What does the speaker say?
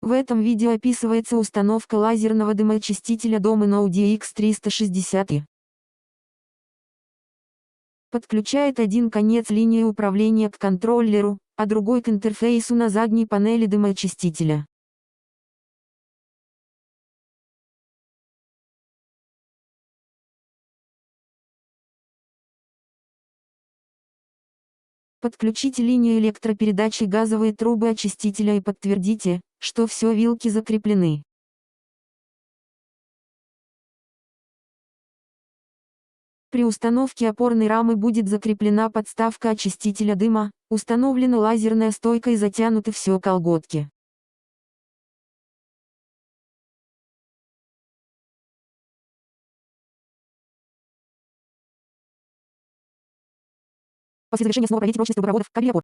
В этом видео описывается установка лазерного дымоочистителя Domino DX360i. Подключает один конец линии управления к контроллеру, а другой к интерфейсу на задней панели дымоочистителя. Подключите линию электропередачи и газовые трубы очистителя и подтвердите, что все вилки закреплены. При установке опорной рамы будет закреплена подставка очистителя дыма, установлена лазерная стойка и затянуты все колготки. После завершения снова проверьте прочность трубопроводов, кабелей опор.